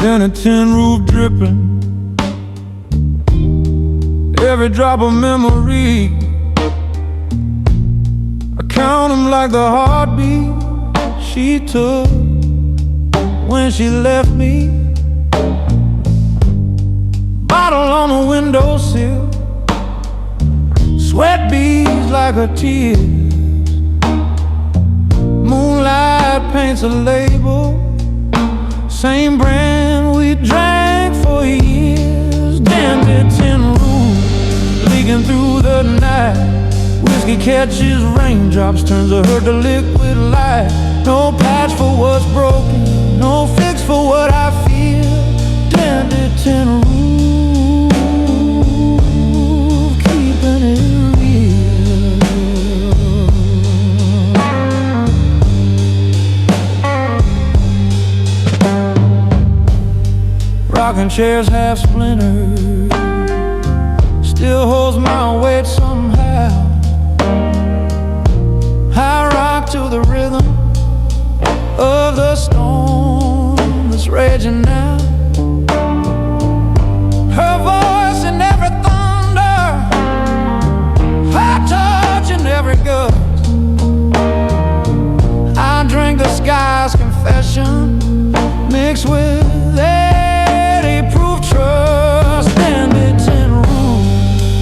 Then a tin roof dripping, every drop of memory. I count them like the heartbeat she took when she left me. Bottle on the windowsill, sweat beads like her tears. Moonlight paints a label, same brand we drank for years. Damn, the tin room leaking through the night. Whiskey catches raindrops, turns a hurt to liquid light. No patch for what's broken, no fix for what I feel. Damn, the tin room keeping it real. Rocking chairs half splintered, still holds my weight somehow. I rock to the rhythm of the storm that's raging now. Her voice in every thunder, her touch in every gust. I drink the sky's confession mixed with 80-proof trust. And it's in room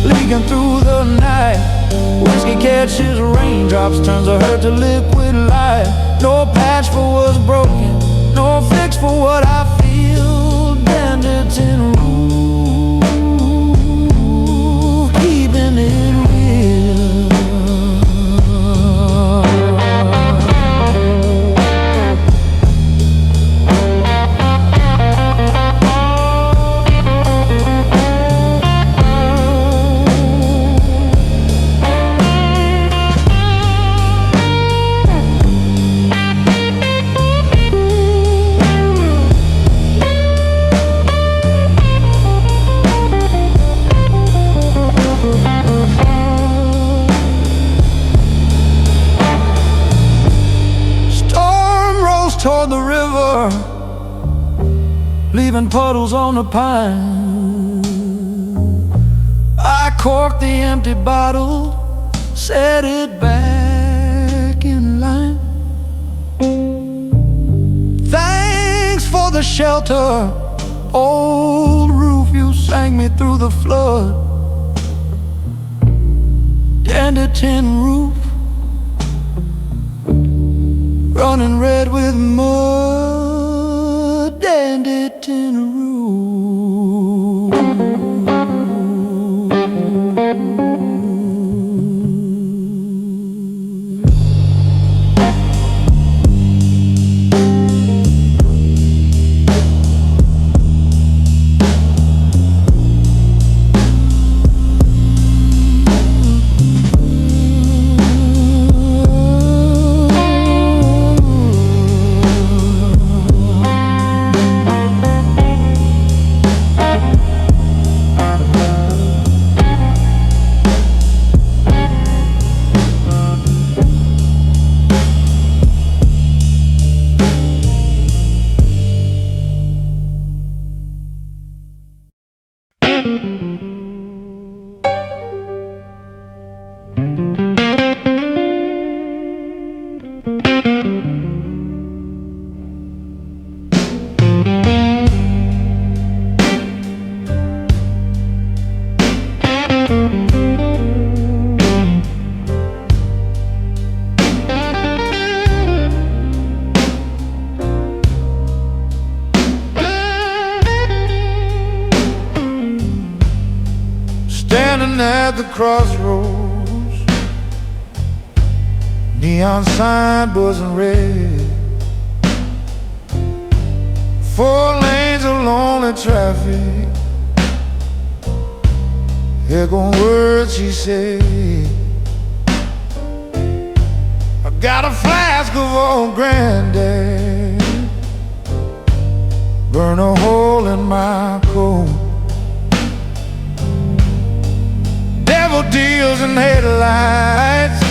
leaking through the night. Whiskey catches raindrops, turns a hurt to liquid light. No patch for what's broken, no fix for what I feel. Bandits in roof, keeping it real. Toward the river, leaving puddles on the pine. I corked the empty bottle, set it back in line. Thanks for the shelter, old roof, you sang me through the flood. And a tin roof running red with mud, and it in a room. Standing at the crossroads, neon sign buzzing red, 4 lanes of lonely traffic, echoing words she said. I got a flask of old granddad, burn a hole in my coat. Devil deals in headlights,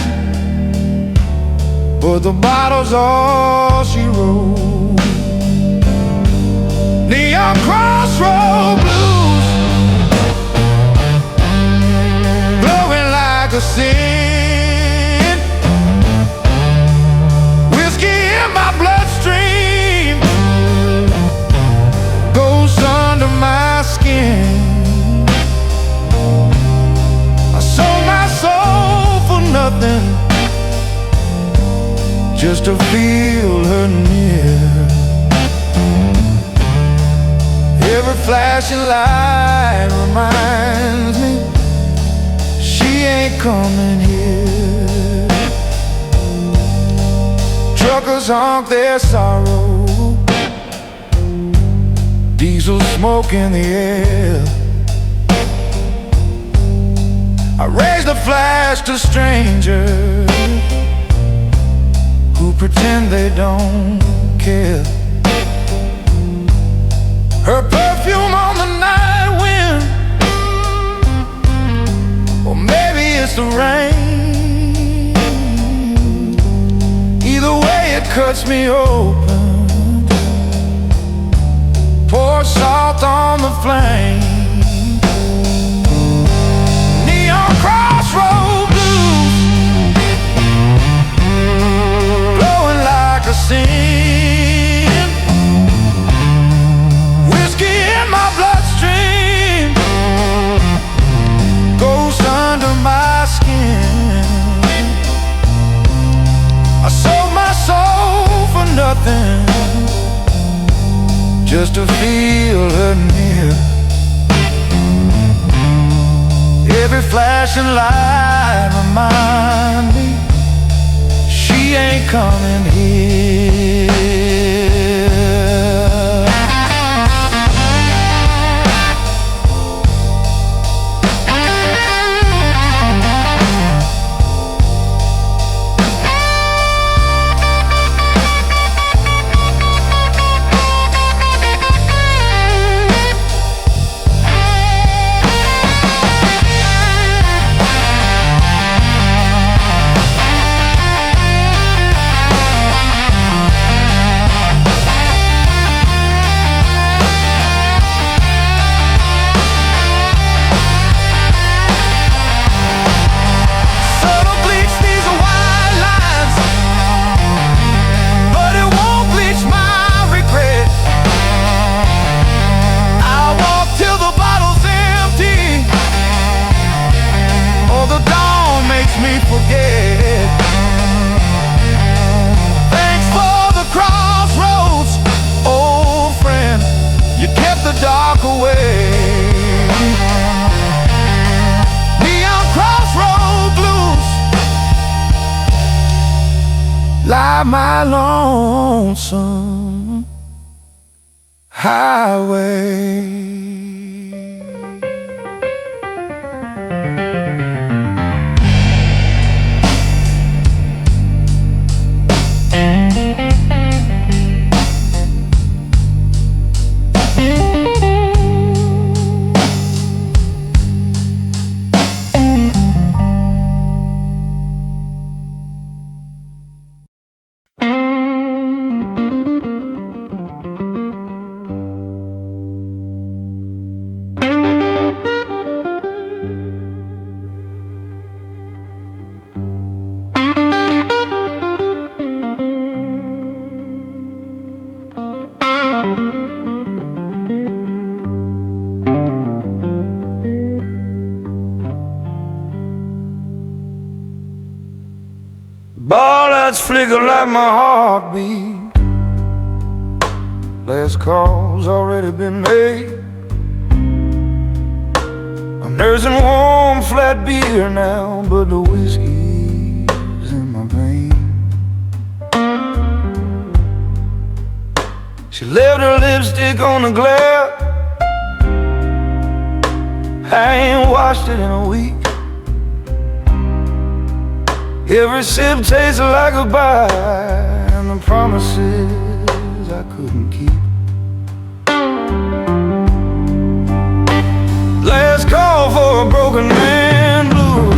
but the bottle's all she wrote. Neon Neon crossroad blues, blowing like a sin. Whiskey in my bloodstream goes under my skin. I sold my soul for nothing, just to feel her near. Every flashing light reminds me she ain't coming here. Truckers honk their sorrow, diesel smoke in the air. I raise the flash to strangers who pretend they don't care. Her perfume on the night wind, or maybe it's the rain. Either way it cuts me open. Pour salt on the flame. Neon crossroad blues, blowing like a sin. Whiskey in my bloodstream goes under my skin. I sold my soul for nothing, just to feel her near. Every flashing light remind me she ain't coming here. Thanks for the crossroads, old friend. You kept the dark away. Neon crossroad blues, like my lonesome highway. Ball lights flicker like my heartbeat. Last call's already been made. I'm nursing warm flat beer now, but the whiskey's in my vein. She left her lipstick on the glass. I ain't washed it in a week. Every sip tastes like a bite, and the promises I couldn't keep. Last call for a broken man blues.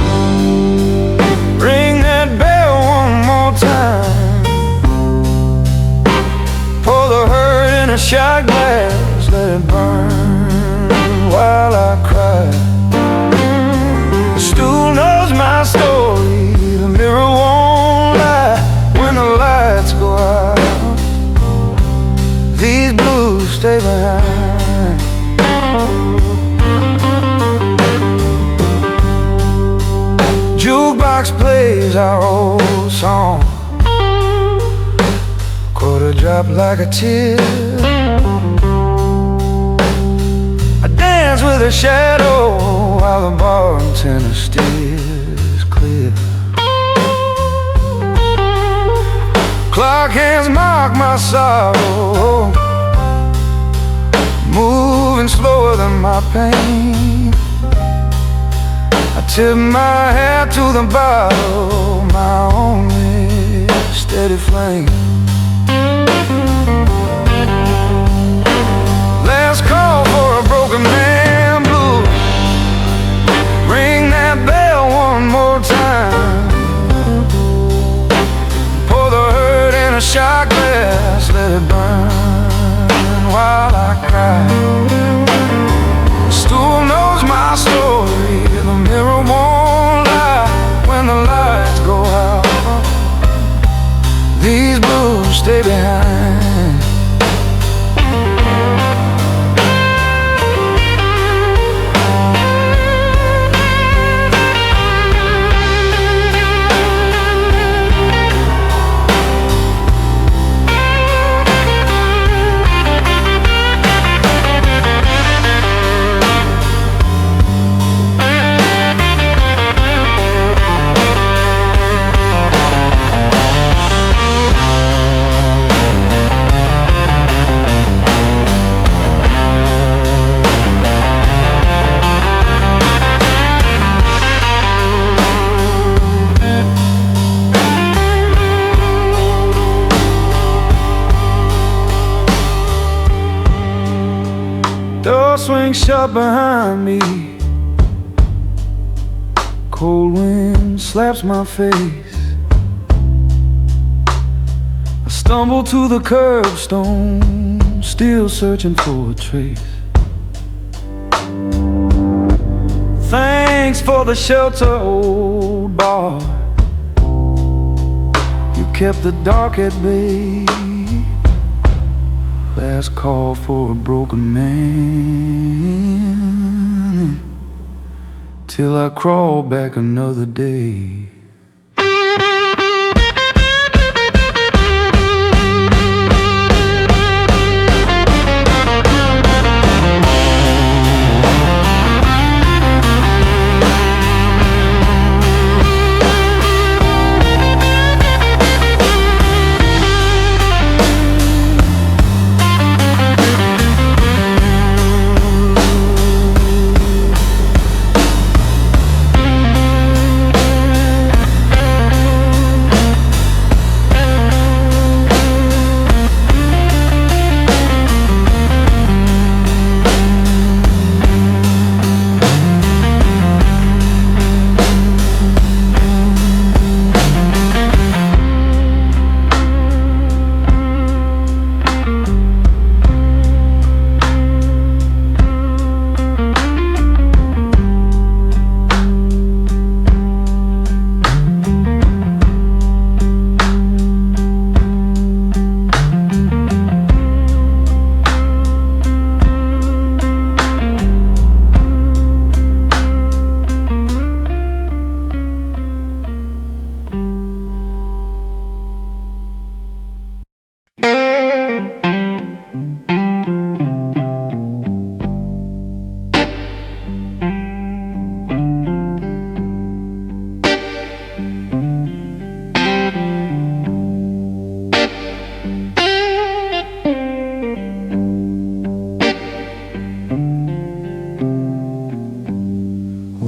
Ring that bell one more time. Pour the hurt in a shot glass. let it burn while I cry. The stool knows my story, the mirror won't lie when the lights go out. These blues stay behind. Jukebox plays our old song, quarter drop like a tear. I dance with a shadow while the bartender steers clear. Clock hands mark my sorrow, moving slower than my pain. I tip my hat to the bottle, my only steady flame. Last call for a broken man blues. Ring that bell one more time. Pour the hurt in a shot glass, let it burn while I cry. The stool knows my story, the mirror won't lie when the lights go out. These blues stay behind. Door swings shut behind me, cold wind slaps my face. I stumble to the curbstone, still searching for a trace. Thanks for the shelter, old bar. You kept the dark at bay. Last call for a broken man, till I crawl back another day.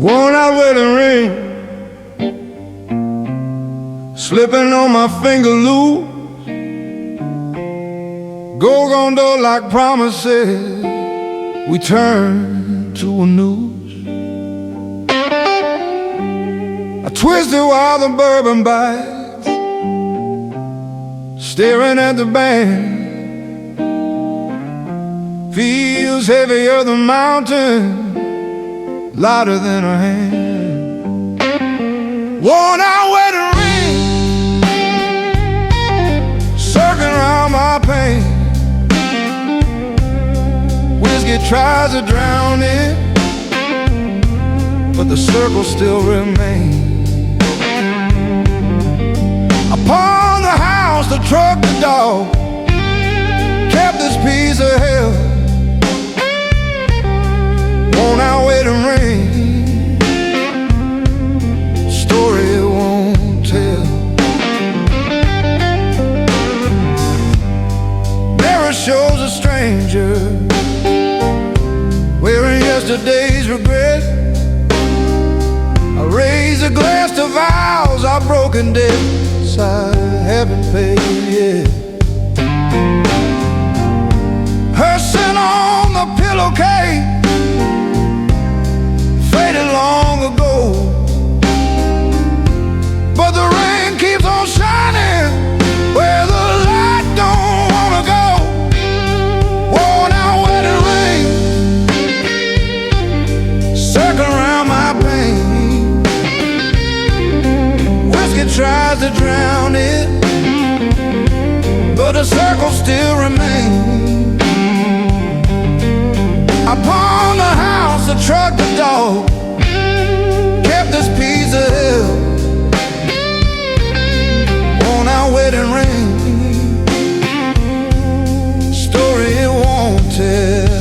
Worn out wedding ring, slipping on my finger loop. Gold on door like promises, we turn to a noose. I twisted while the bourbon bites, staring at the band. feels heavier than mountain, lighter than a hand. Worn out wedding ring, circling around my pain. Whiskey tries to drown it, but the circle still remains. Upon the house, the truck, the dog kept this piece of hell. Worn out wedding ring, story it won't tell. Mirror shows a stranger wearing yesterday's regret. I raise a glass to vows I've broken debts I haven't paid yet. Her sin on the pillowcase faded long ago, but the rain keeps on shining where the light don't wanna go. Worn out wedding ring, circling around my pain. Whiskey tries to drown it, but the circle still remains. Upon the house, the truck, the dog kept this piece of hell. Worn out wedding ring, story it won't tell.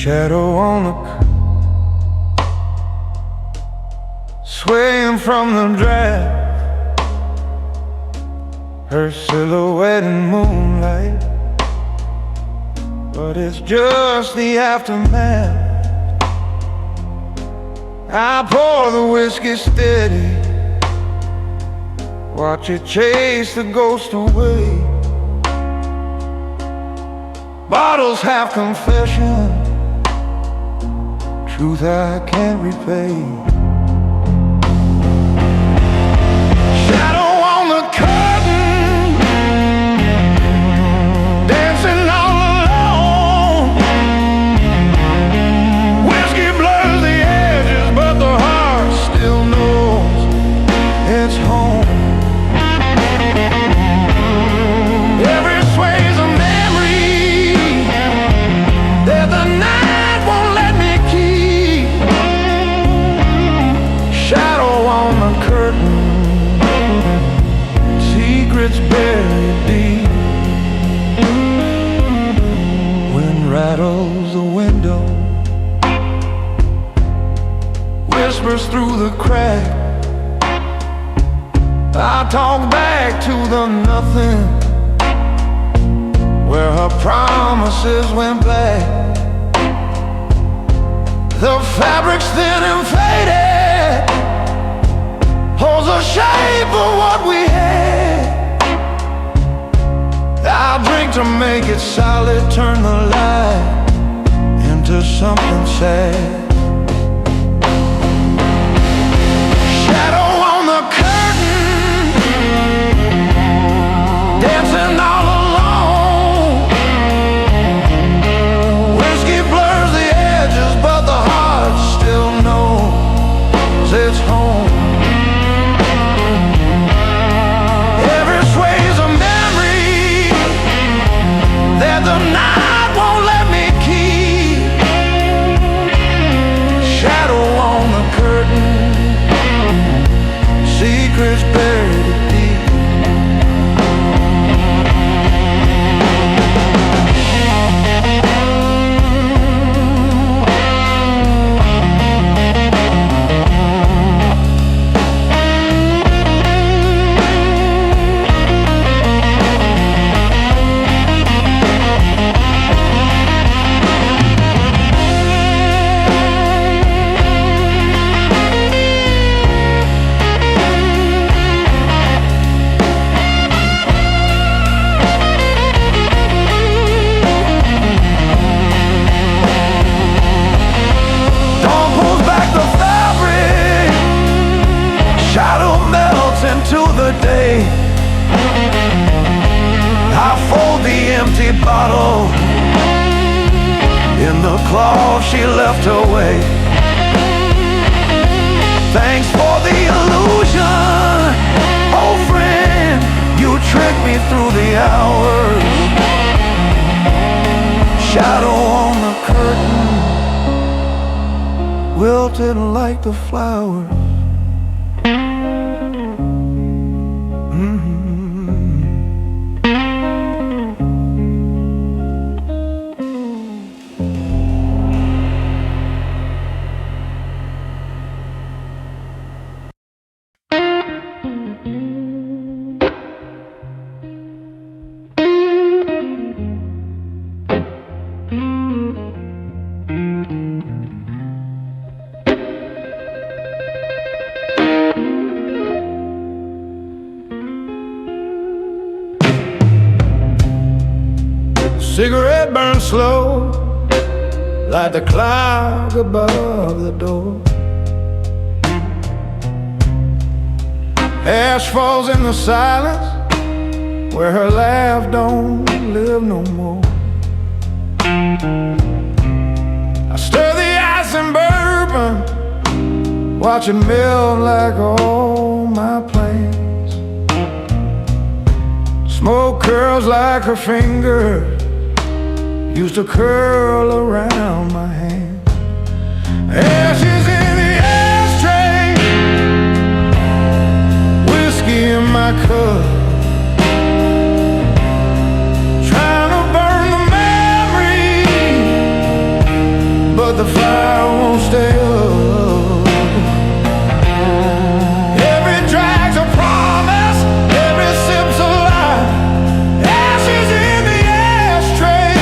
Shadow on the curb, swaying from the draft. Her silhouette in moonlight, but it's just the aftermath. I pour the whiskey steady, watch it chase the ghost away. Bottles half confession, truth I can't repay. Shadow on the curtain, dancing all alone. Whiskey blurs the edges, but the heart still knows it's whispers through the crack. I talk back to the nothing, where her promises went black. The fabric's thin and faded, holds the shape of what we had. I'll drink to make it solid, turn the light into something sad. Shadow on the curtain, dancing all alone. Whiskey blurs the edges, but the heart still knows it's home. Every sway's a memory that the night won't let me keep. Shadow on the curtain, secrets buried deep. Into the day, I fold the empty bottle in the cloth she left away. Thanks for the illusion, old friend, you tricked me through the hours. Shadow on the curtain, wilted like the flowers. Cigarette burns slow, like the cloud above the door. Ash falls in the silence, where her laugh don't live no more. I stir the ice and bourbon, watch it melt like all my plans. Smoke curls like her fingers used to curl around my hand. Ashes in the ashtray, whiskey in my cup, trying to burn the memory, but the fire won't stay up. Every drag's a promise, every sip's a lie. Ashes in the ashtray,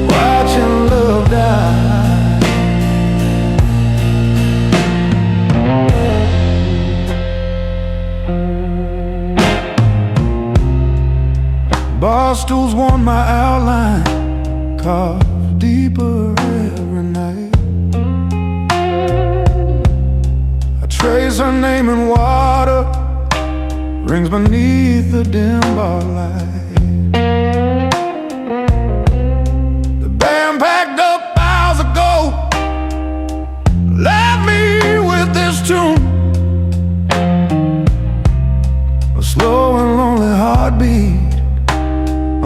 watching love die. Bar stools warm my outline, carved deeper every night. I trace her name in water, rings beneath the dim bar light. The band packed up hours ago, left me with this tune, a slow and lonely heartbeat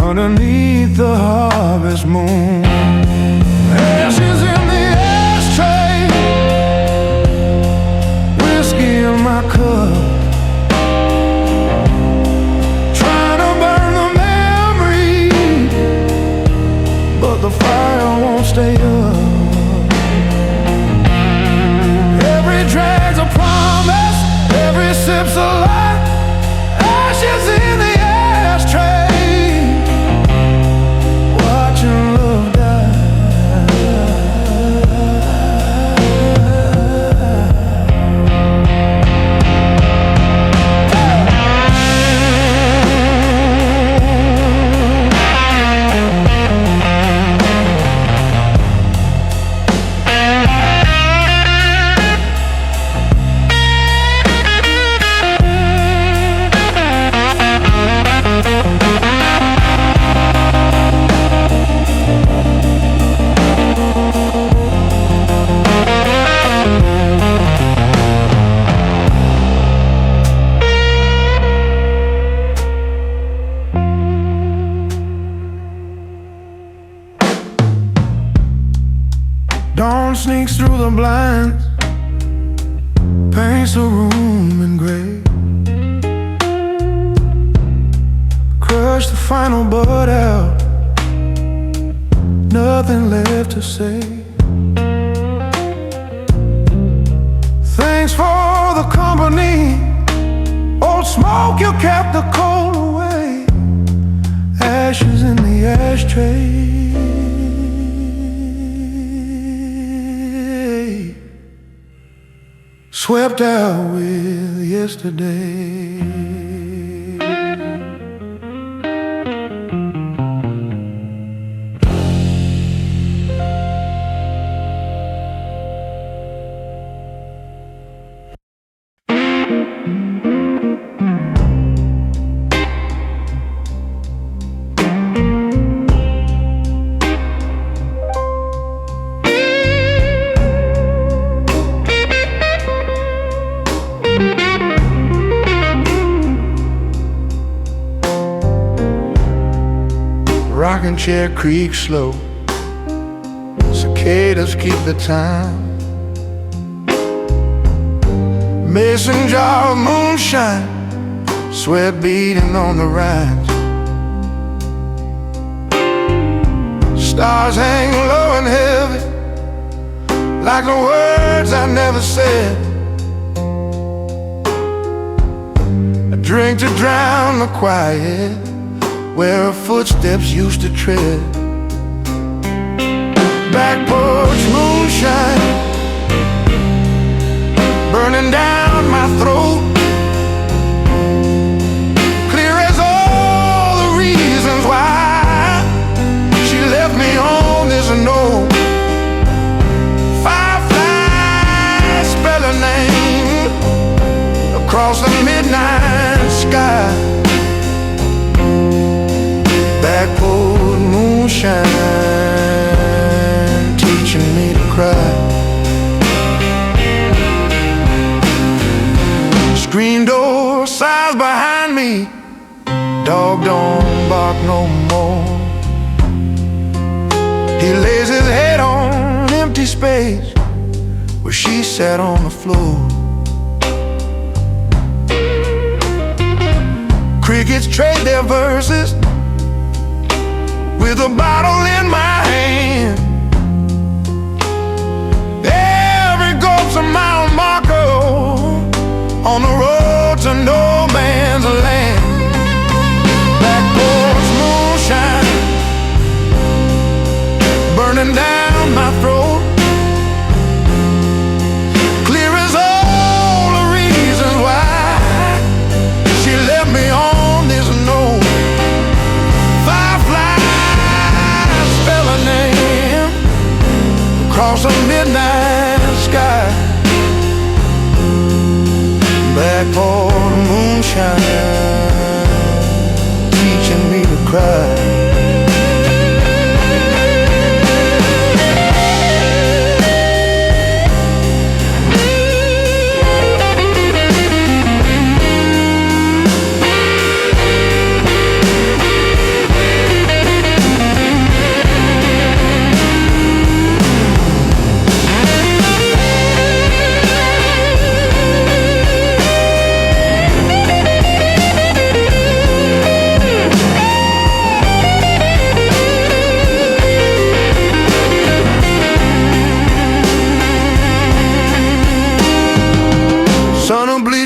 underneath the harvest moon. Ashes in the ashtray, whiskey in my cup, trying to burn the memory, but the fire won't stay up. sneaks through the blinds, paints the room in gray. Crush the final bud out, nothing left to say. Thanks for the company, old smoke, you kept the cold away. Ashes in the ashtray, swept out with yesterday. Rocking chair creaks slow, cicadas keep the time. Mason jar of moonshine, sweat beating on the rhymes. Stars hang low and heavy, like the words I never said. A drink to drown the quiet, where her footsteps used to tread. Back porch moonshine, burning down my throat. Clear as all the reasons why she left me on this note. Fireflies spell her name across the midnight sky. Back porch moonshine, teaching me to cry. Screen door sighs behind me, dog don't bark no more. He lays his head on empty space where she sat on the floor. Crickets trade their verses with a bottle in my hand. Every gulp's a mile marker on the road to no man's land. Back porch moonshine, burning down my throat. Clear as all the reasons why she left me on this note. Across a midnight sky. Back porch moonshine, teaching me to cry.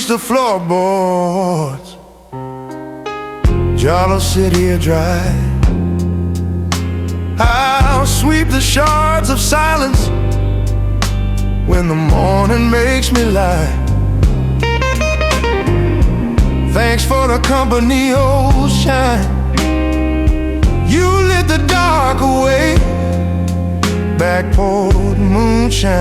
The floorboards, Jalo City are dry. I'll sweep the shards of silence when the morning makes me lie. Thanks for the company, old shine. You lit the dark away. Back porch moonshine,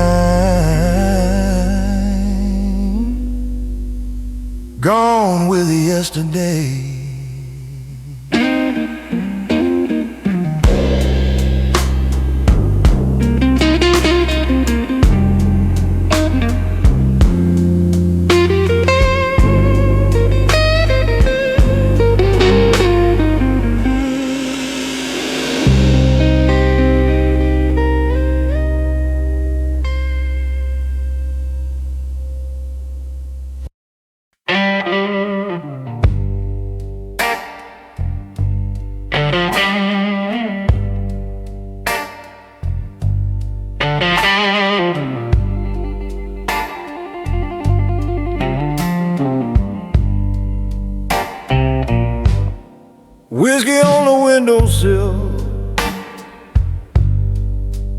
gone with yesterday. windowsill,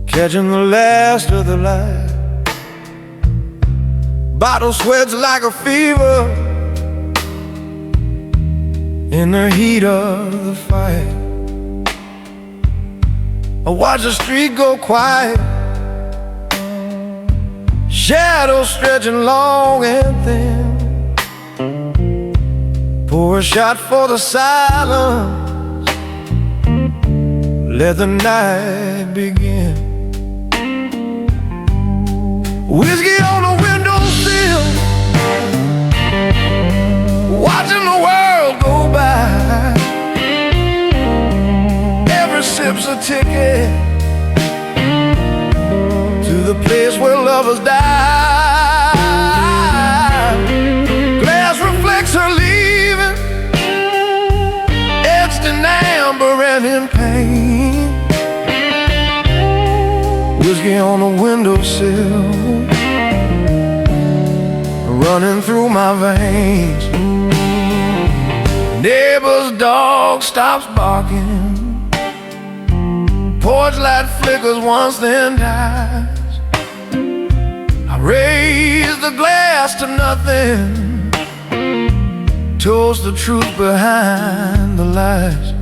catching the last of the light. Bottle sweats like a fever in the heat of the fight. I watch the street go quiet, shadows stretching long and thin. Pour a shot for the silence, let the night begin. Whiskey on the windowsill, watching the world go by. Every sip's a ticket to the place where lovers die. Glass reflects her leaving, etched in amber and in pain. Whiskey on the windowsill, running through my veins. Neighbor's dog stops barking, porch light flickers once then dies. I raise the glass to nothing, toast the truth behind the lies.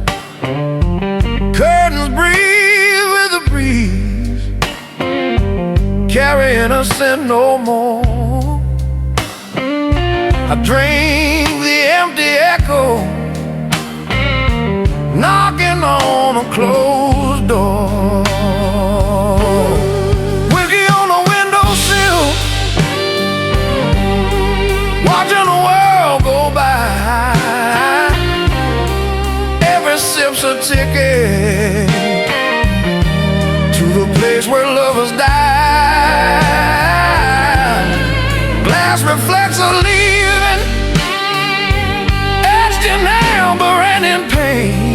Curtains breathe with the breeze, carrying a scent no more. I drink the empty echo, knocking on a closed door. Whiskey on the windowsill, watching the world go by. Every sip's a ticket to the place where lovers die. Glass reflects a leaving, etched in amber and in pain.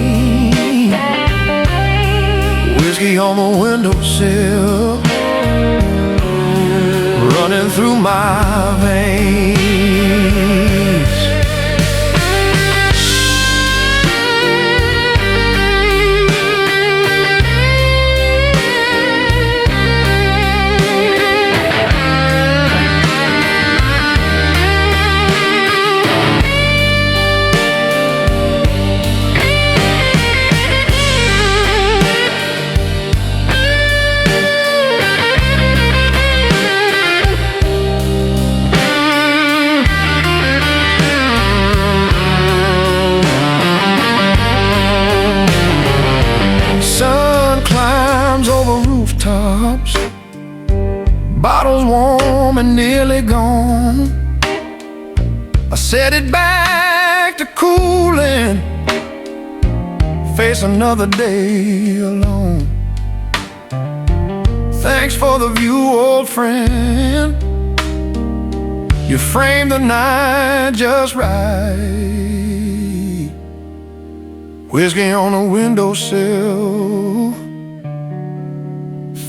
Whiskey on the windowsill, running through my veins. Rooftops, bottles warm and nearly gone. I set it back to cooling, face another day alone. Thanks for the view, old friend, you framed the night just right. Whiskey on the windowsill,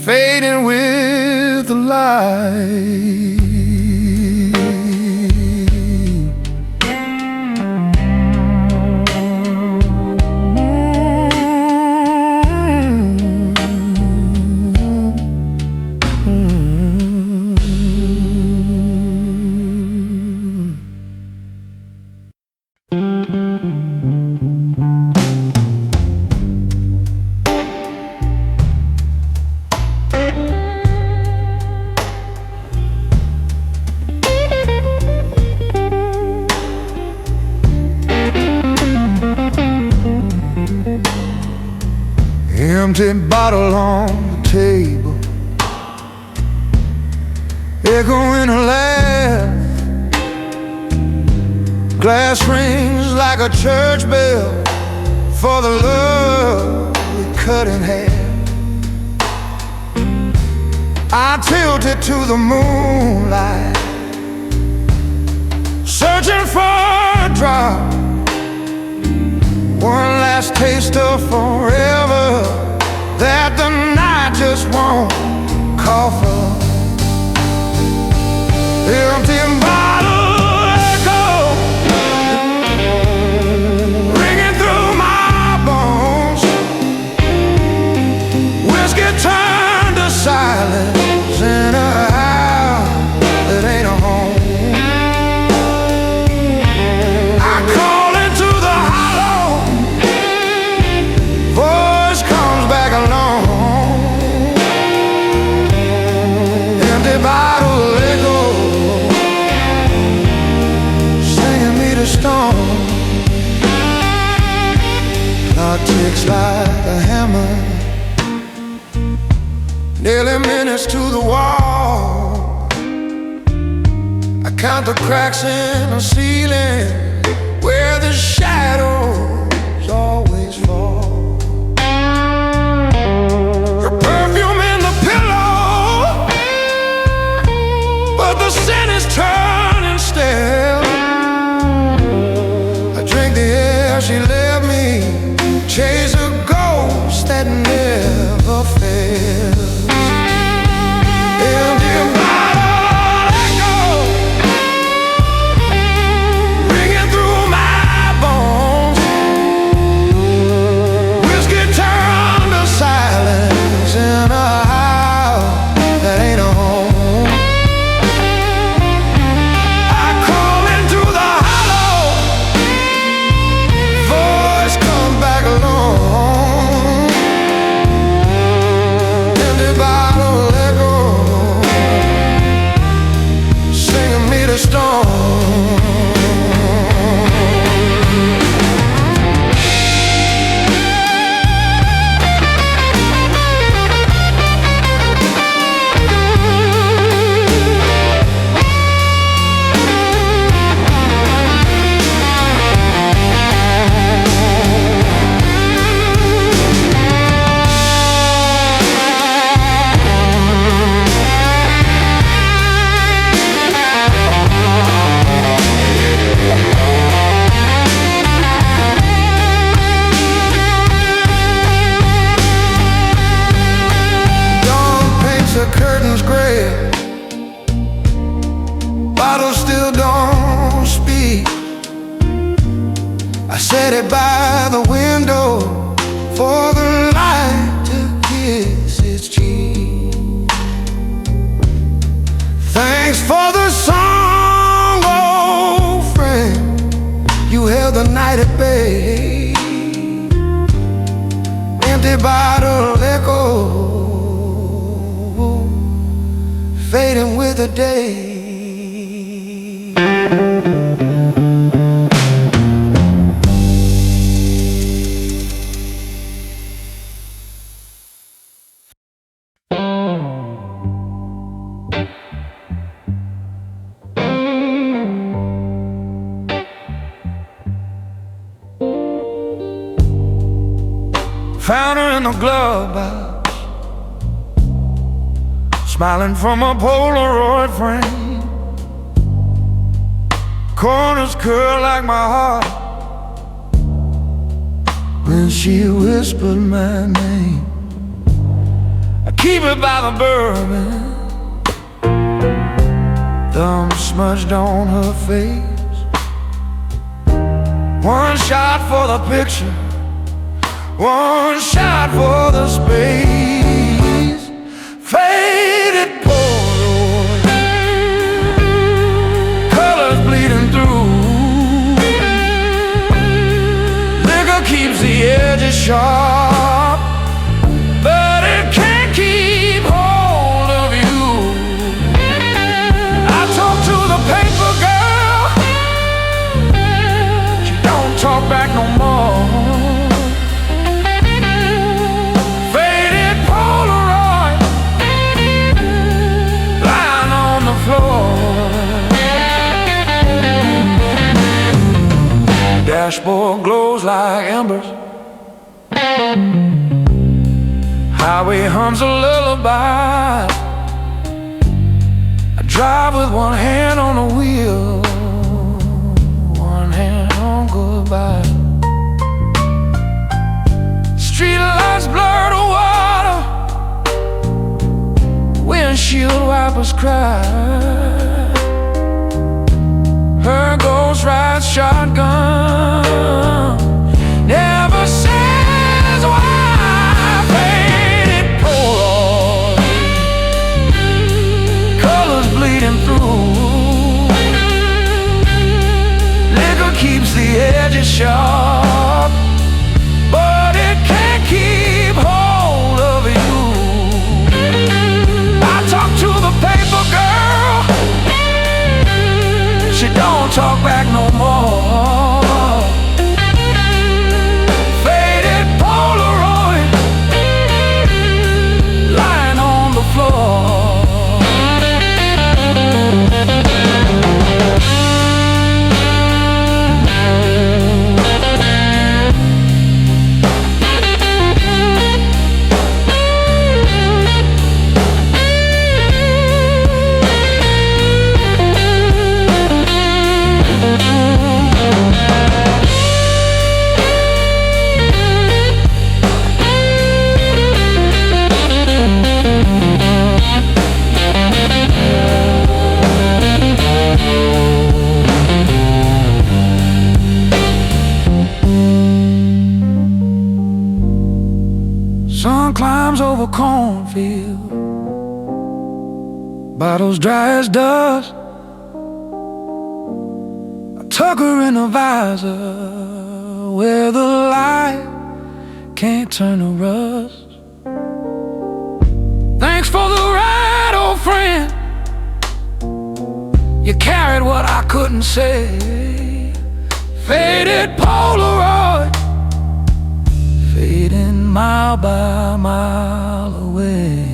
fading with the light. Empty bottle on the table, echoing a laugh. Glass rings like a church bell for the love we cut in half. I tilted to the moonlight, searching for a drop, one last taste of forever that the night just won't call for. Empty bottle echo, ringing through my bones. empty bottle echo, singing me to stone. Clock ticks like a hammer, nearly minutes to the wall. I count the cracks in the ceiling where the shadows always fall. Her perfume in the pillow, but the scent is turning stale. I drink the air she left me, chase a ghost that never fails. Empty bottle echo, ringing through my bones. Whiskey turned to silence in a house that ain't a home. I call into the hollow, voice come back alone. Empty bottle echo, singing me to stone. The curtains gray, bottles still don't speak. I set it by the window for the light to kiss its cheek. Thanks for the song, old friend, you held the night at bay. Empty bottle echo, fading with the day. Found her in the glove box, smiling from a Polaroid frame. Corners curl like my heart when she whispered my name. I keep it by the bourbon, thumb smudged on her face. One shot for the picture, one shot for the space. Faded Polaroid, colors bleeding through. Liquor keeps the edges sharp, but it can't keep hold of you. I talk to the paper girl, she don't talk back no more. Dashboard glows like embers, highway hums a lullaby. I drive with one hand on the wheel, one hand on goodbye. Street lights blur the water, windshield wipers cry. Her ghost rides shotgun, never says why. Faded Polaroid, colors bleeding through. Liquor keeps the edges sharp, but it can't keep hold of you. I talk to the paper bottles dry as dust. I tuck her in a visor where the light can't turn to rust. Thanks for the ride, old friend. You carried what I couldn't say. Faded Polaroid, fading mile by mile away.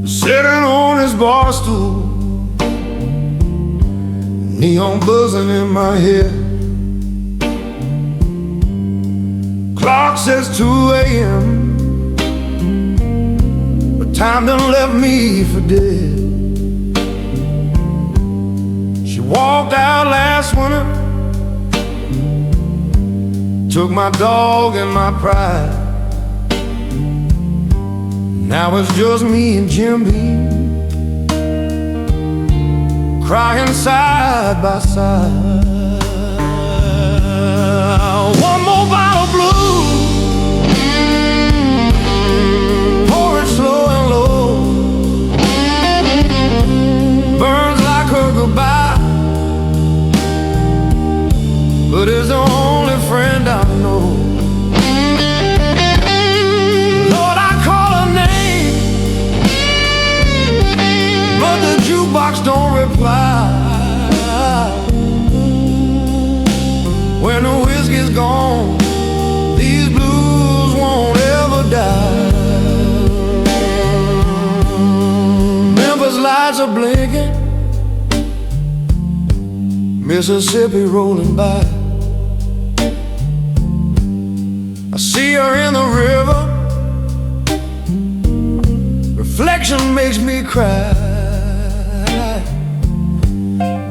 Sitting on his bar stool, neon buzzing in my head. Clock says 2 a.m., but time done left me for dead. She walked out last winter, took my dog and my pride. Now it's just me and Jim Beam, crying side by side. One more bottle of blue, pour it slow and low, burns like her goodbye, but it's the only friend I know. Box don't reply. When the whiskey's gone, these blues won't ever die. Memphis lights are blinking, Mississippi rolling by. I see her in the river, reflection makes me cry.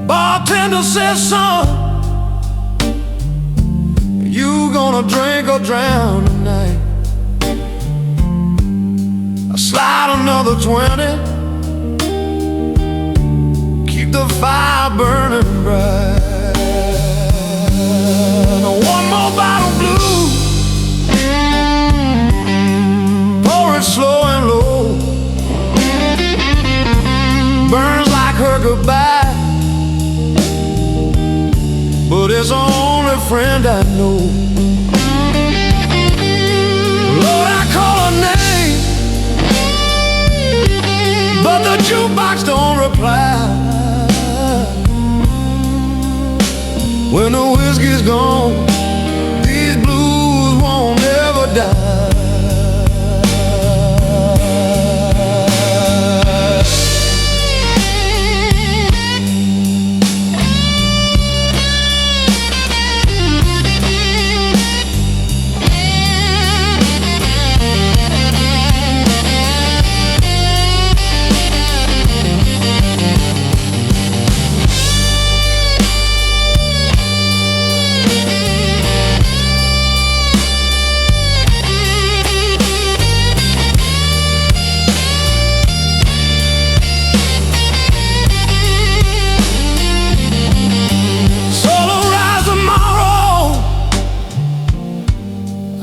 Bartender says, son, you gonna drink or drown tonight? I slide another 20, keep the fire burning bright. One more bottle blue, pour it slow and low, burns like her goodbye, but it's the only friend I know. Lord, I call her name, but the jukebox don't reply. When the whiskey's gone, these blues won't ever die.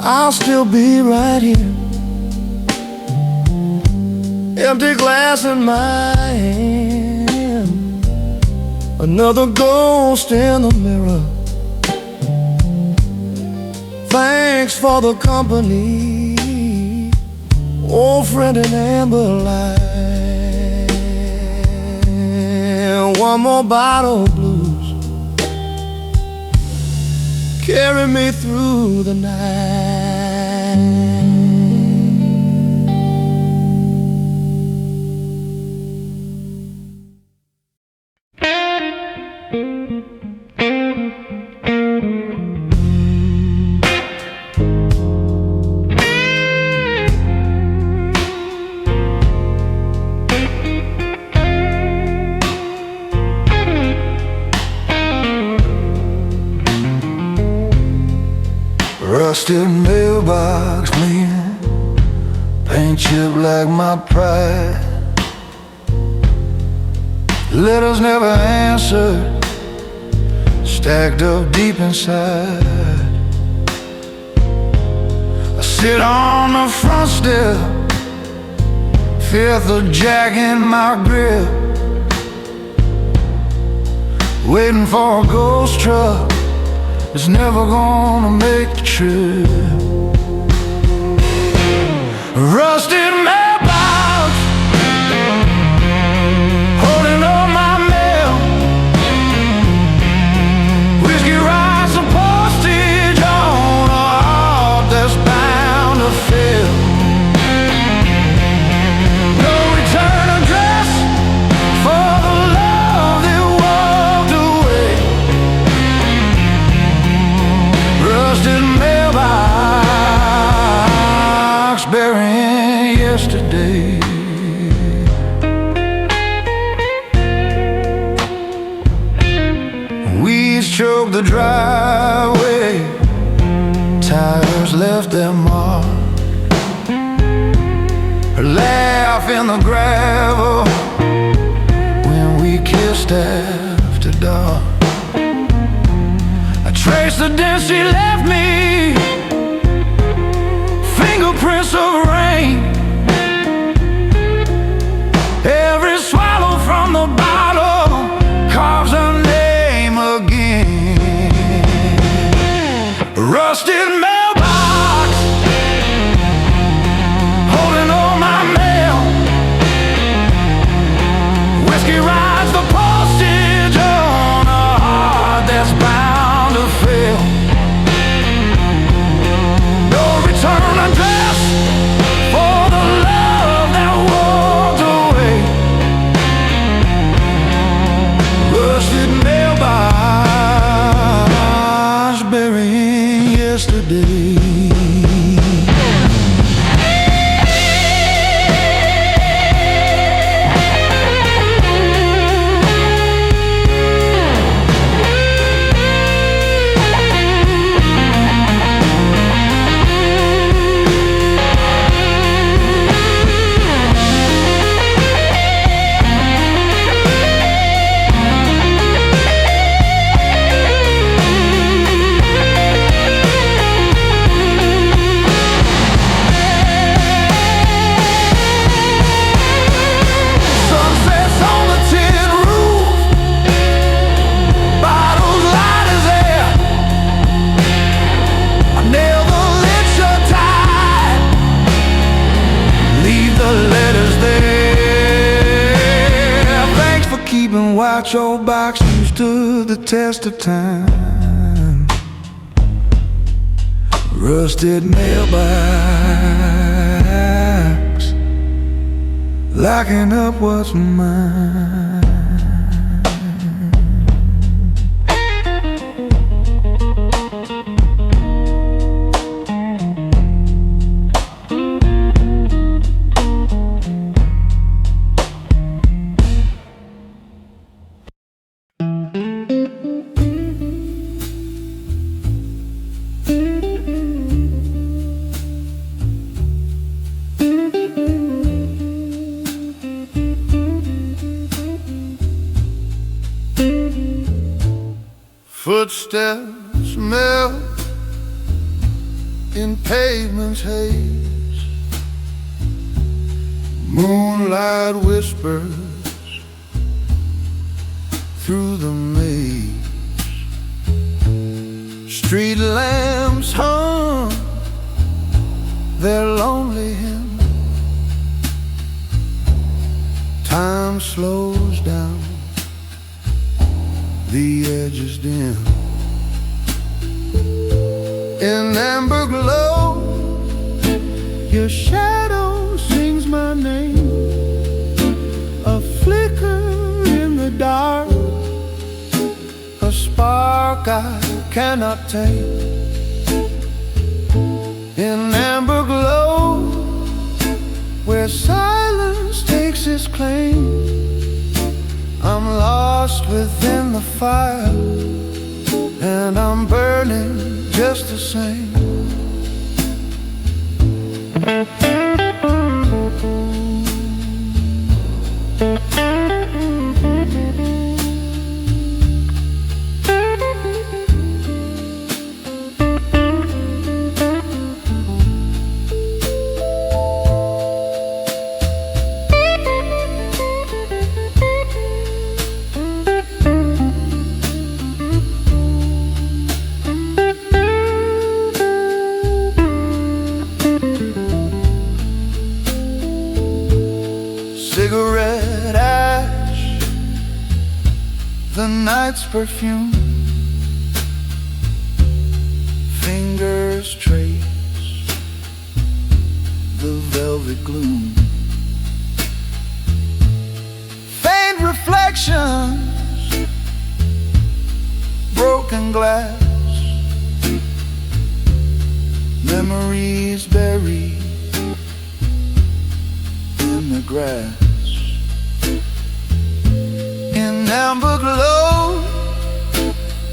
I'll still be right here, empty glass in my hand, another ghost in the mirror, Thanks for the company, old friend in amber light. One more bottle of blues, carry me through the night. Rusted mailbox cleaning, paint chipped like my pride. Letters never answered, stacked up deep inside. I sit on the front step, fifth of Jack in my grip, waiting for a ghost truck it's never gonna make the trip. Rusted mailbox, holding up my mail. Whiskey writes a postage on a heart that's bound to fail. No return address for the love that walked away. Rusted mailbox, burying yesterday. Weeds choked the driveway, tires left their mark. Her laugh in the gravel when we kissed after dark. I traced the dent she left me, fingerprints of rain. Every swallow from the bottle carves her name again. Rusted mailbox, holding all my mail. Whiskey rides the postage on a heart that's bound to fail. No return address for the love that walked away. Rusted mailbox, burying yesterday. Sunsets on the tin roof, bottles light as air. I nail the lid shut tight, leave the letters there. Thanks for keeping watch, old box, you stood the test of time. Rusted mailbox, locking up what's mine. Footsteps melt in pavement's haze. Moonlight whispers through the maze. Street lamps hum their lonely hymn. Time slows down, the edges dim. In amber glow, your shadow sings my name. A flicker in the dark, a spark I cannot tame. In amber glow, where silence takes its claim, I'm lost within the fire, and I'm burning just the same. Cigarette ash, the night's perfume. Fingers trace the velvet gloom. Faint reflections, broken glass, memories buried in the grass. In amber glow,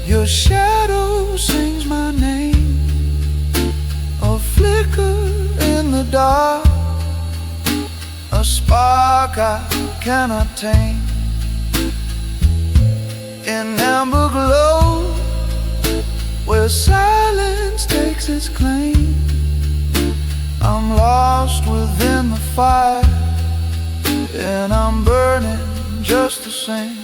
your shadow sings my name. A flicker in the dark, a spark I cannot tame. In amber glow, where silence takes its claim, I'm lost within the fire, and I'm burning just the same.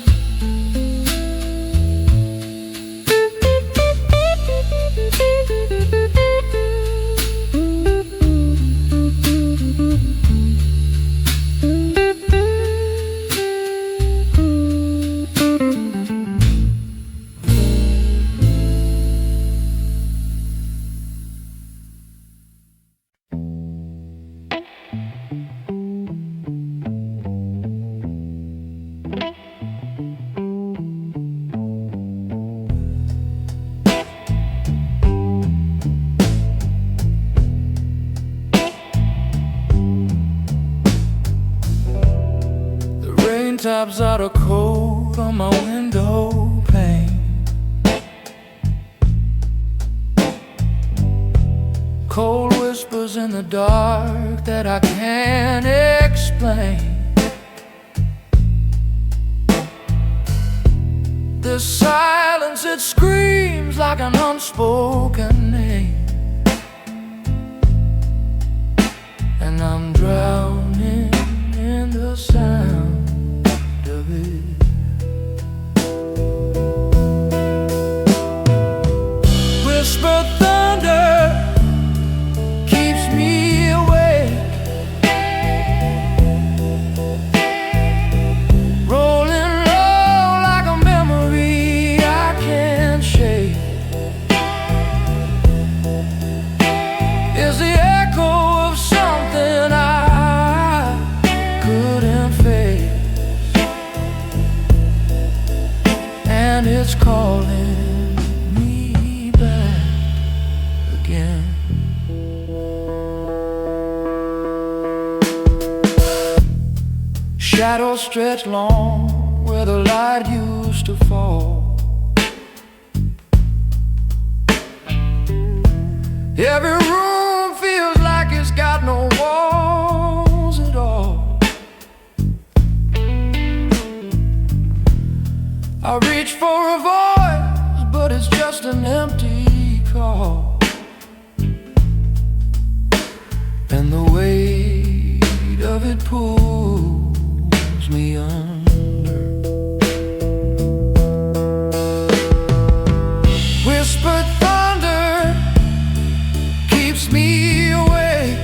Taps out a coat on my window pane. Cold whispers in the dark that I can't explain. The silence, it screams like an unspoken name, and I'm drowning in the sound of it. Whisper thunder keeps me awake, rolling low like a memory I can't shake. Is the echo of something I couldn't face, and it's calling me back again. Shadows stretch long where the light used to fall. Every room feels like it's got no walls at all. I reach for a voice, but it's just an empty call, and the weight of it pulls me under. Whispered thunder keeps me awake,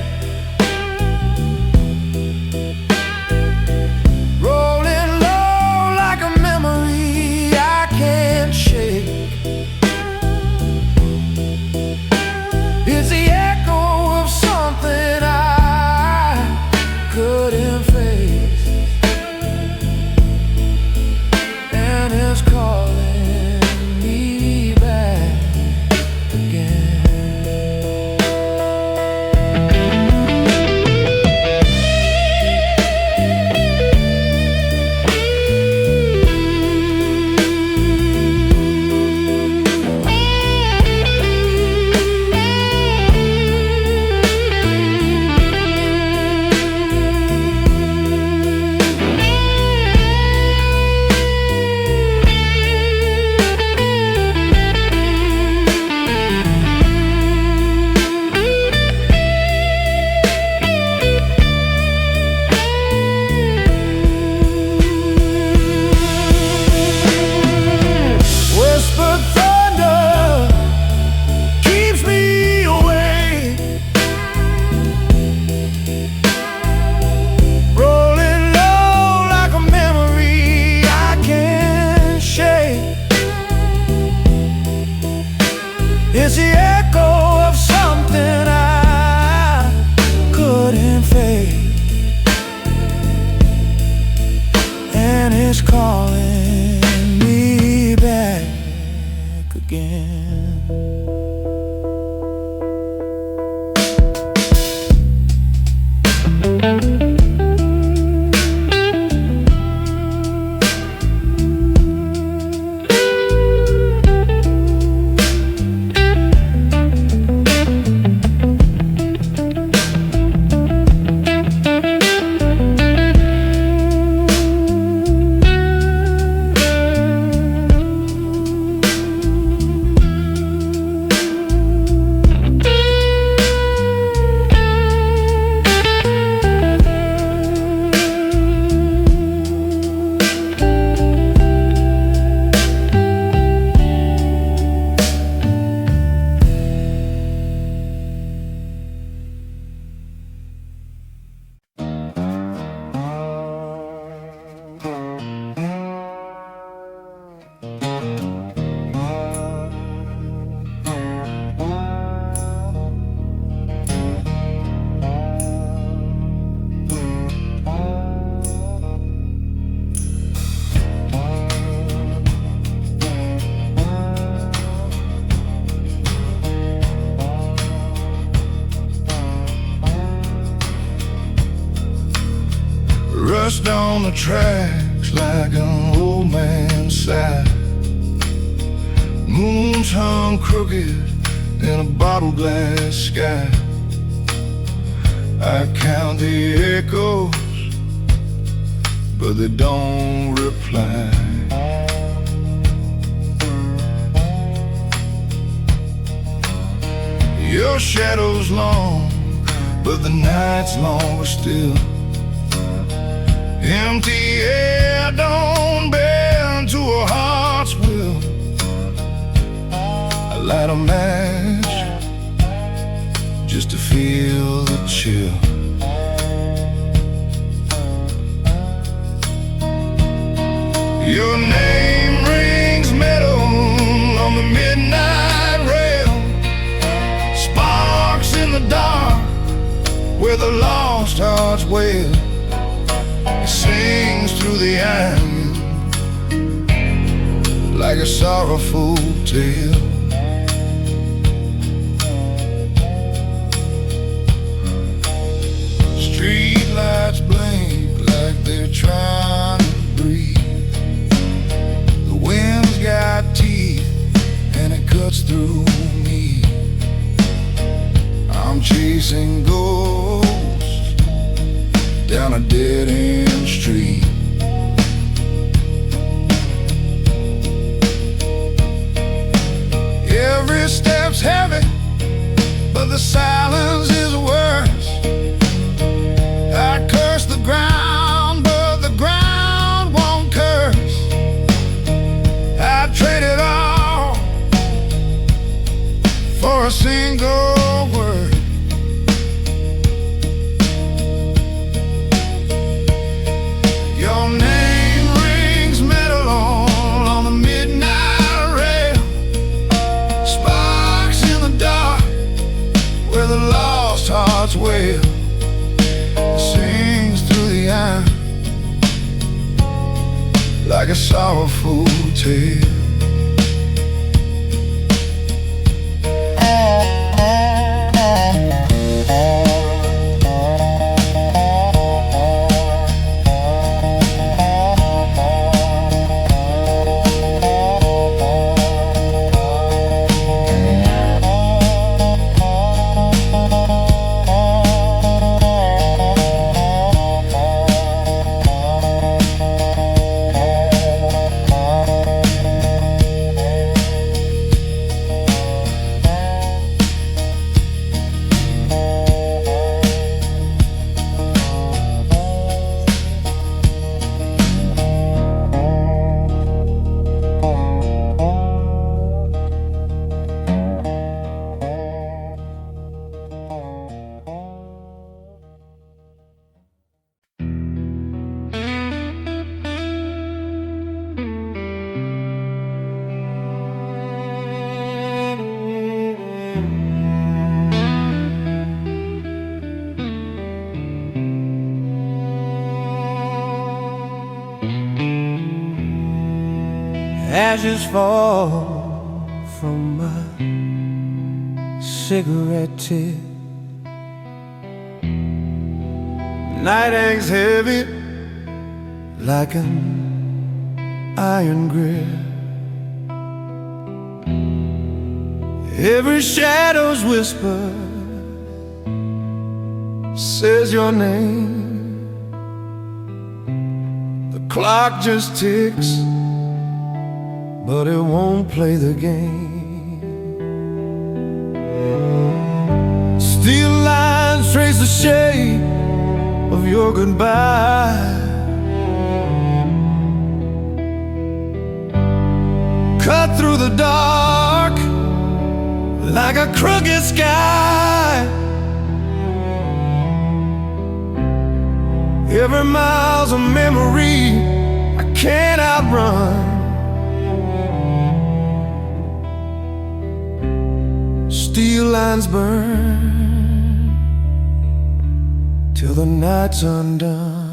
on the tracks like an old man's sigh. Moons hung crooked in a bottle glass sky. I count the echoes, but they don't reply. Your shadow's long, but the night's longer still. Empty air don't bend to a heart's will. I light a match just to feel the chill. Your name rings metal on the midnight rail. Sparks in the dark where the lost hearts wail. It sings through the iron like a sorrowful tale. Street lights blink like they're trying to breathe. The wind's got teeth and it cuts through me. I'm chasing ghosts down a dead-end street. Every step's heavy, but the silence is worse. I curse the ground, but the ground won't curse. I trade it all for a single word. Your name rings metal on the midnight rail. Sparks in the dark where the lost hearts wail. Sings through the iron like a sorrowful tale. Ashes fall from my cigarette tip. Night hangs heavy like an iron grip. Every shadow's whisper says your name. The clock just ticks, but it won't play the game. Steel lines trace the shape of your goodbye. Cut through the dark like a crooked sky. Every mile's a memory I can't outrun. Steel lines burn till the night's undone.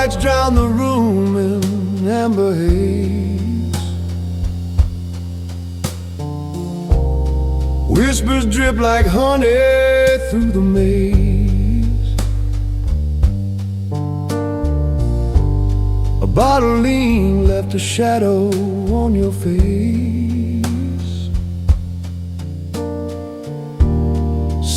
lights drown the room in amber haze. Whispers drip like honey through the maze. A bottle lean left a shadow on your face.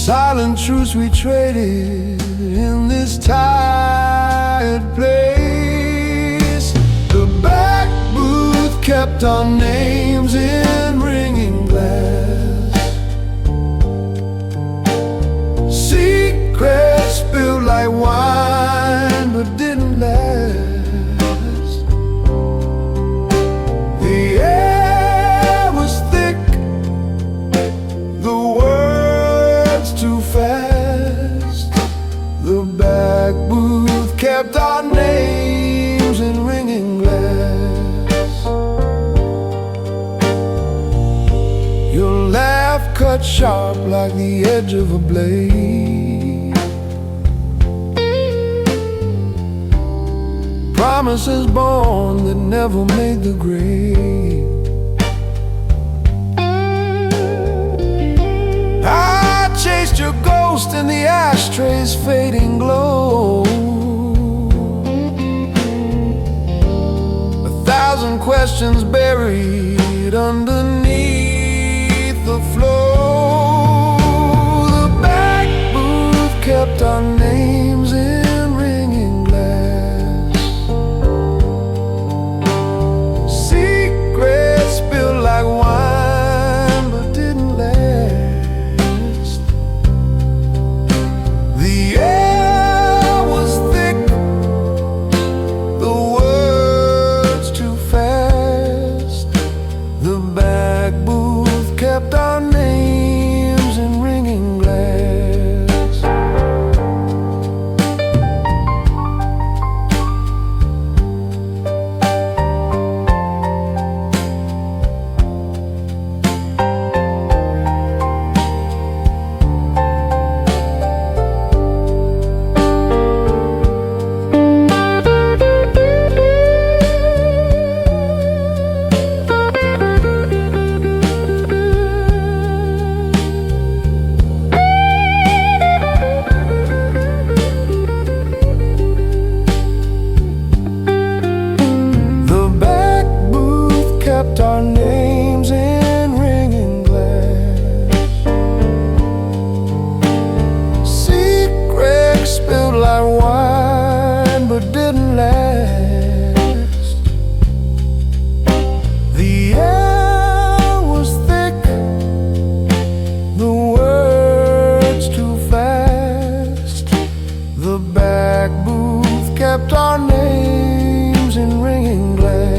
Silent truths we traded in this tired place. The back booth kept our names in ringing glass. Secrets spilled like wine but didn't last. The air was thick, the words too fast. The back booth kept our names in ringing glass. Your laugh cut sharp like the edge of a blade. Promises born that never made the grade. I chased your ghost in the ashtray's fading glow. 1,000 questions buried underneath the flow. The back booth kept our names in ringing glass. Secrets spilled like wine but didn't last. The air was thick, the words too fast. The back booth kept our names in ringing glass. Kept our names in ringing glass. Secrets spilled like wine but didn't last. The air was thick, the words too fast. The back booth kept our names in ringing glass.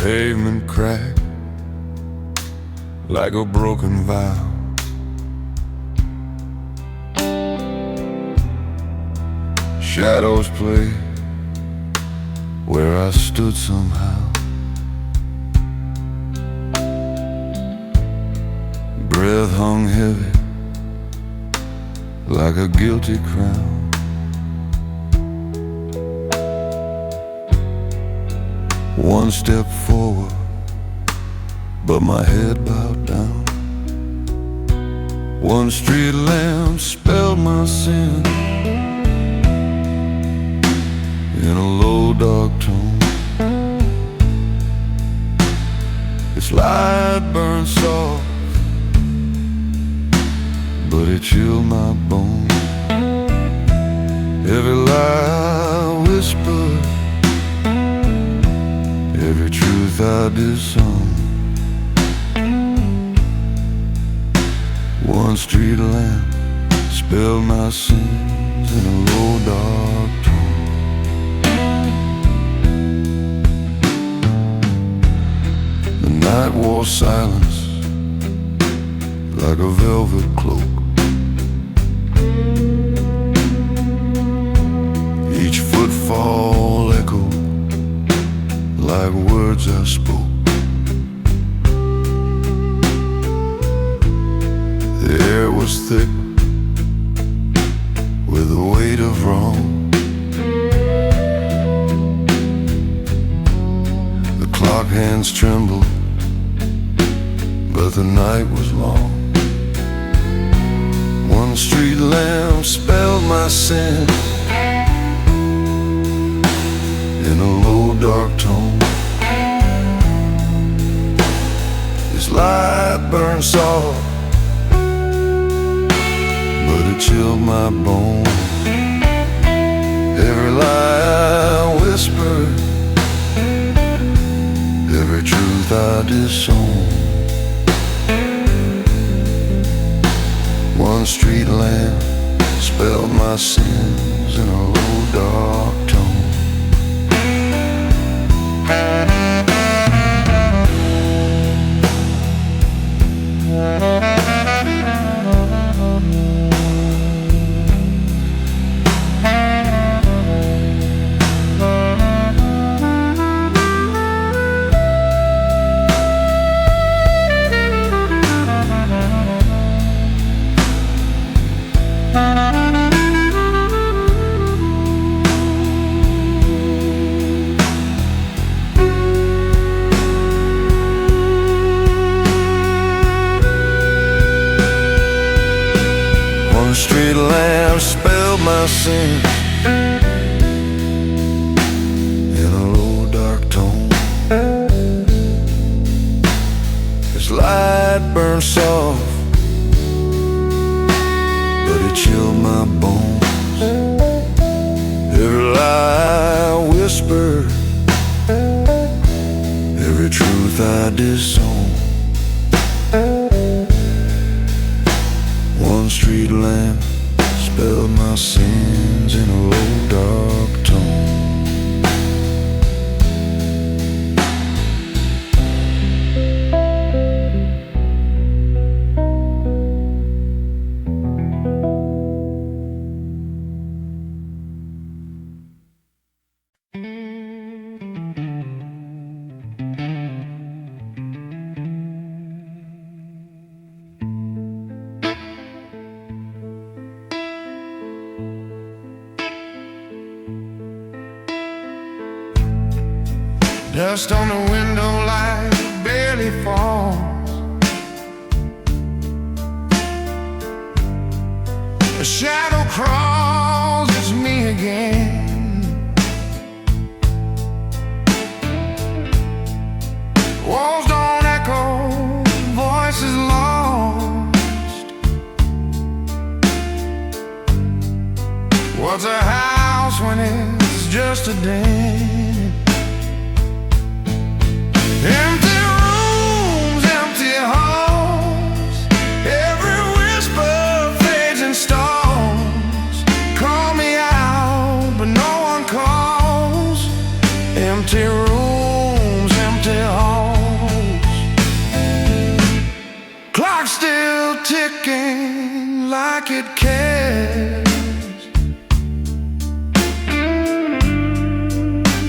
Pavement cracked like a broken vow. Shadows play where I stood somehow. Breath hung heavy like a guilty crown. One step forward, but my head bowed down. One street lamp spelled my sin in a low dark tone. Its light burned soft, but it chilled my bones. Every lie I whispered, every truth I disowned. One street lamp spelled my sins in a low dark tone. The night wore silence like a velvet cloak. Each footfall echoed like words I spoke. The air was thick with the weight of wrong. The clock hands trembled, but the night was long. One street lamp spelled my sin in a low dark tone. Its light burned soft, but it chilled my bones. Every lie I whispered, every truth I disowned. One street lamp spelled my sins in a low dark tone. One street lamp spelled my sin in a low dark tone. Its light burned soft, but it chilled my bones. Every lie I whispered, every truth I disowned. One street lamp spelled my sins in a low dark tone. Dust on the window light barely falls. A shadow crawls, it's me again. Walls don't echo, voices lost. What's a house when it's just a den? Empty rooms, empty halls. Every whisper fades and stalls. Call me out, but no one calls. Empty rooms, empty halls. Clock still ticking like it cares.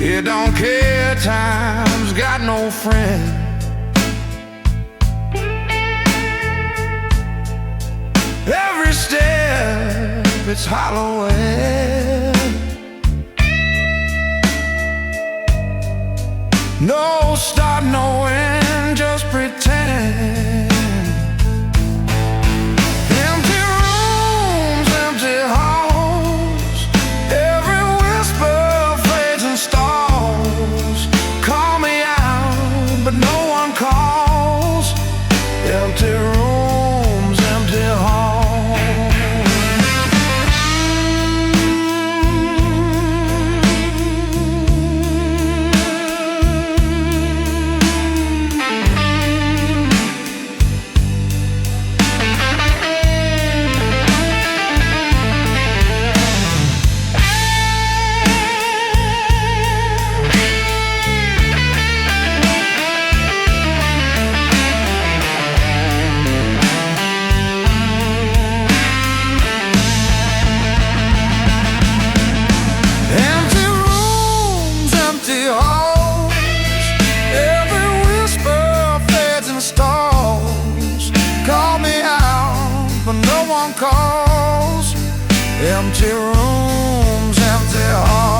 It don't care, time's got no friend. Every step, it's hollow air. No start, no end, just pretend. Empty rooms, empty halls.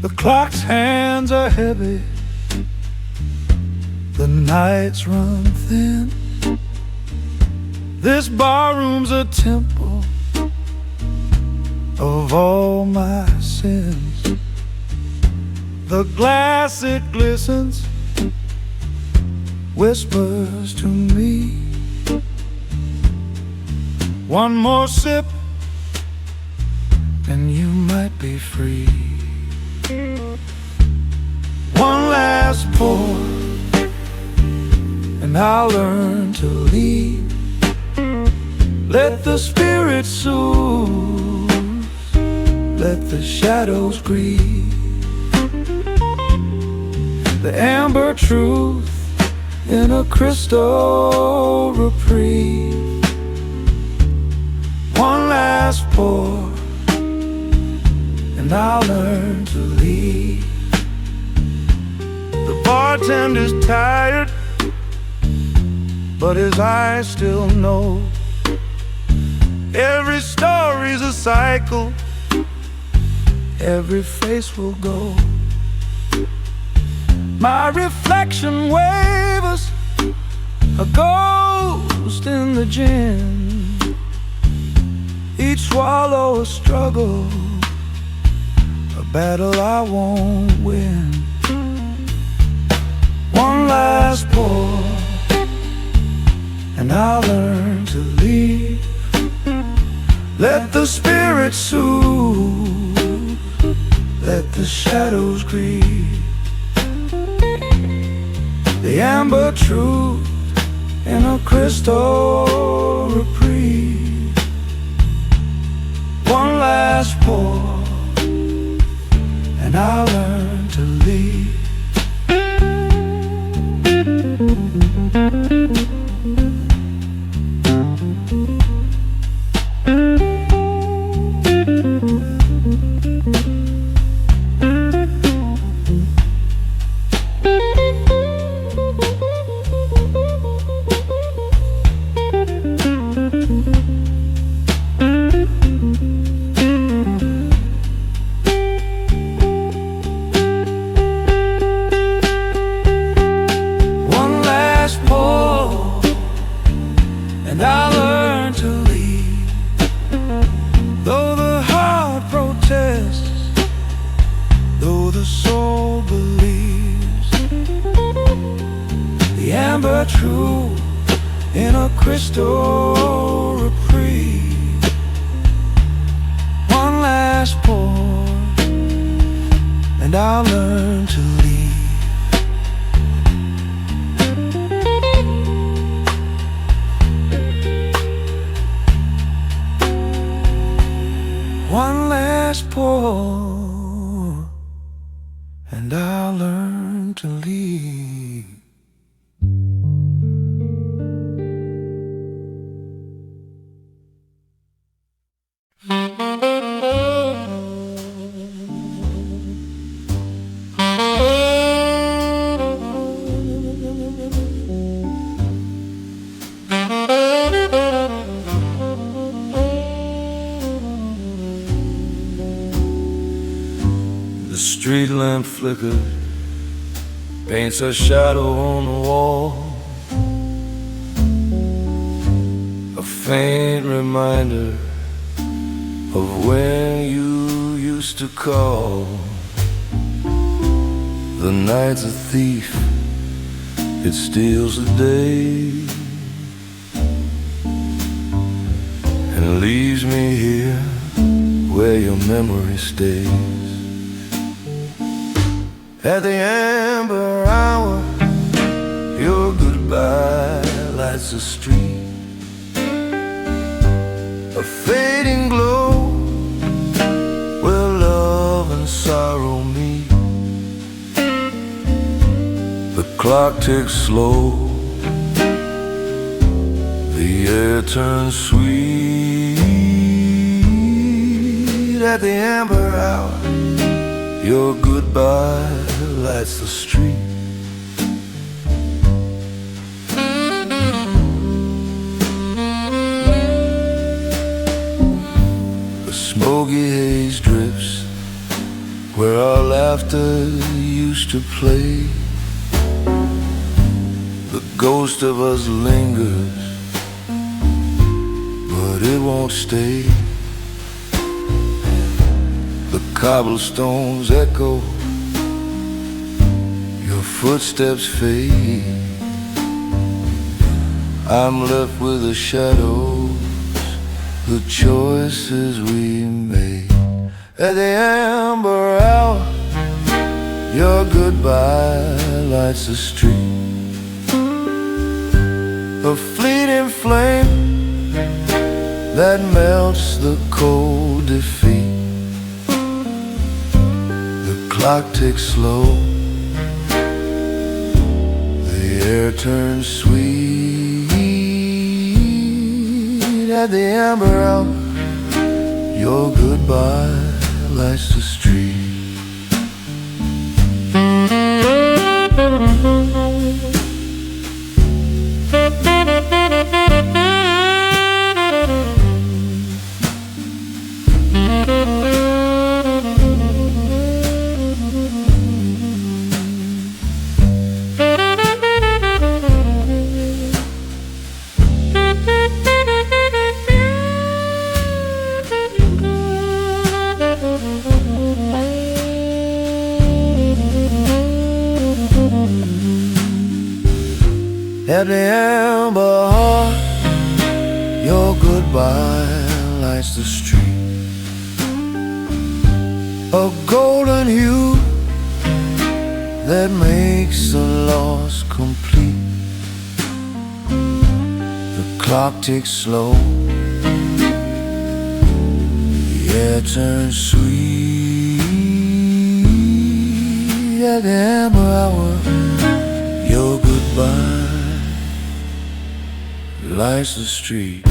The clock's hands are heavy, the nights run thin. This barroom's a temple of all my sins. The glass, it glistens, whispers to me. One more sip and you might be free. One last pour and I'll learn to leave. Let the spirit soothe, let the shadows grieve. The amber truth in a crystal reprieve. One last pour and I'll learn to leave. The bartender's tired, but his eyes still know. Every story's a cycle, every face will go. My reflection wavers, a ghost in the gin. Each swallow a struggle, a battle I won't win. One last pour and I'll learn to leave. Let the spirit soothe, let the shadows grieve. The amber truth in a crystal reprieve. One last pour and I'll learn to leave. And I learn to leave. Though the heart protests, though the soul believes, the amber truth in a crystal reprieve. One last pour and I'll learn to leave. One last pour and I'll learn to leave. street lamp flickers, paints a shadow on the wall, a faint reminder of when you used to call. The night's a thief, it steals the day, and leaves me here where your memory stays. At the amber hour, your goodbye lights the street, a fading glow where love and sorrow meet. The clock ticks slow, the air turns sweet. At the amber hour, your goodbye lights the street. The smoky haze drifts where our laughter used to play. The ghost of us lingers, but it won't stay. The cobblestones echo, your footsteps fade. I'm left with the shadows, the choices we made. At the amber hour, your goodbye lights the street, a fleeting flame that melts the cold defeat. The clock ticks slow, the air turns sweet. At the amber hour, your goodbye lights the street. At the amber heart, your goodbye lights the street, a golden hue that makes the loss complete. The clock ticks slow, the air turns sweet. At the amber hour, your goodbye lights the street.